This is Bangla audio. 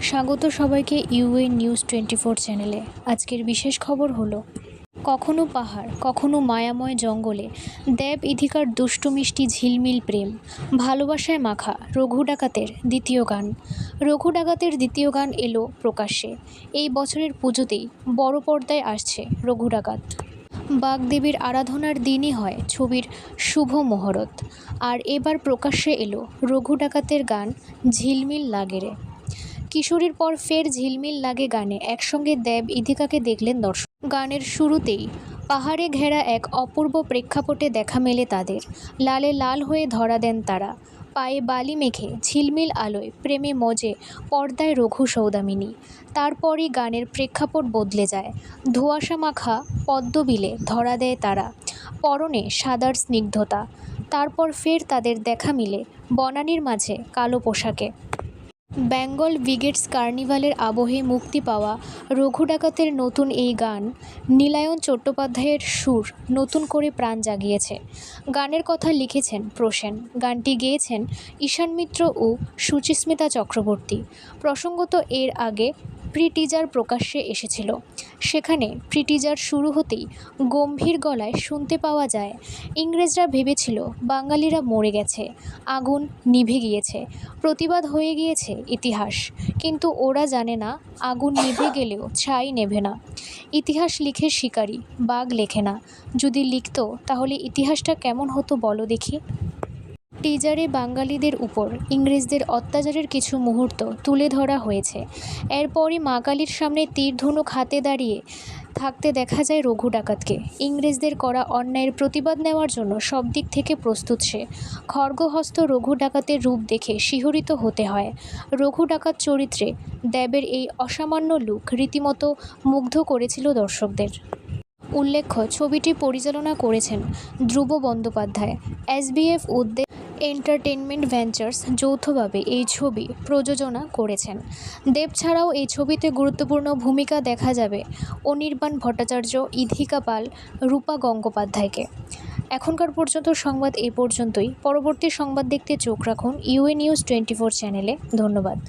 স্বাগত সবাইকে ইউএ নিউজ 24 চ্যানেলে। আজকের বিশেষ খবর হলো, কখনো পাহাড় কখনো মায়াময় জঙ্গলে দেব ইধিকার দুষ্টু মিষ্টি ঝিলমিল প্রেম, ভালোবাসায় মাখা রঘু ডাকাতের দ্বিতীয় গান। রঘু ডাকাতের দ্বিতীয় গান এলো প্রকাশ্যে। এই বছরের পুজোতেই বড় পর্দায় আসছে রঘু ডাকাত। বাগদেবীর আরাধনার দিনই হয় ছবির শুভ মুহূর্ত। আর এবার প্রকাশ্যে এলো রঘু ডাকাতের গান ঝিলমিল লাগে রে। কিশোরীর পর ফের ঝিলমিল লাগে গানে একসঙ্গে দেব ইধিকাকে দেখলেন দর্শক। গানের শুরুতেই পাহাড়ে ঘেরা এক অপূর্ব প্রেক্ষাপটে দেখা মেলে তাদের। লালে লাল হয়ে ধরা দেন তারা, পায়ে বালি মেখে ঝিলমিল আলোয় প্রেমে মজে পর্দায় রঘু সৌদামিনী। তারপরই গানের প্রেক্ষাপট বদলে যায়। ধোঁয়াশা মাখা পদ্মবিলে ধরা দেয় তারা, পরনে সাদার স্নিগ্ধতা। তারপর ফের তাদের দেখা মিলে বনানীর মাঝে কালো পোশাকে। বেঙ্গল ব্রিগেডস কার্নিভালের আবহে মুক্তি পাওয়া রঘু ডাকাতের নতুন এই গান নীলায়ন চট্টোপাধ্যায়ের সুর নতুন করে প্রাণ জাগিয়েছে। গানের কথা লিখেছেন প্রসেন, গানটি গেয়েছেন ঈশান মিত্র ও সুচিস্মিতা চক্রবর্তী। প্রসঙ্গত, এর আগে প্রি টিজার প্রকাশ্যে এসেছিল। সেখানে প্রি টিজার শুরু হতেই গম্ভীর গলায় শুনতে পাওয়া যায়, ইংরেজরা ভেবেছিল বাঙালিরা মরে গেছে, আগুন নিভে গিয়েছে, প্রতিবাদ হয়ে গিয়েছে ইতিহাস। কিন্তু ওরা জানে না, আগুন নিভে গেলেও ছাই নেভে না। ইতিহাস লিখে শিকারী, বাঘ লেখে না। যদি লিখত তাহলে ইতিহাসটা কেমন হতো বলো দেখি। টিজারে বাঙালিদের উপর ইংরেজদের অত্যাচারের কিছু মুহূর্ত তুলে ধরা হয়েছে। এরপরই মা কালীর সামনে তীর ধনুক হাতে দাঁড়িয়ে থাকতে দেখা যায় রঘু ডাকাতকে। ইংরেজদের করা অন্যায়ের প্রতিবাদ নেওয়ার জন্য সব দিক থেকে প্রস্তুত সে। খড়গহস্ত রঘু ডাকাতের রূপ দেখে শিহরিত হতে হয়। রঘু ডাকাত চরিত্রে দেবের এই অসামান্য লুক রীতিমতো মুগ্ধ করেছিল দর্শকদের। উল্লেখ্য, ছবিটি পরিচালনা করেছেন ধ্রুব বন্দ্যোপাধ্যায়। এসবিএফ উদ্যোগ এন্টারটেনমেন্ট ভেঞ্চার্স যৌথভাবে এই ছবি প্রযোজনা করেছেন। দেব ছাড়াও এই ছবিতে গুরুত্বপূর্ণ ভূমিকা দেখা যাবে অনির্বাণ ভট্টাচার্য, ইধিকা পাল, রূপা গঙ্গোপাধ্যায়কে। এখনকার পর্যন্ত সংবাদ এ পর্যন্তই। পরবর্তী সংবাদ দেখতে চোখ রাখুন ইউএ নিউজ 24 চ্যানেলে। ধন্যবাদ।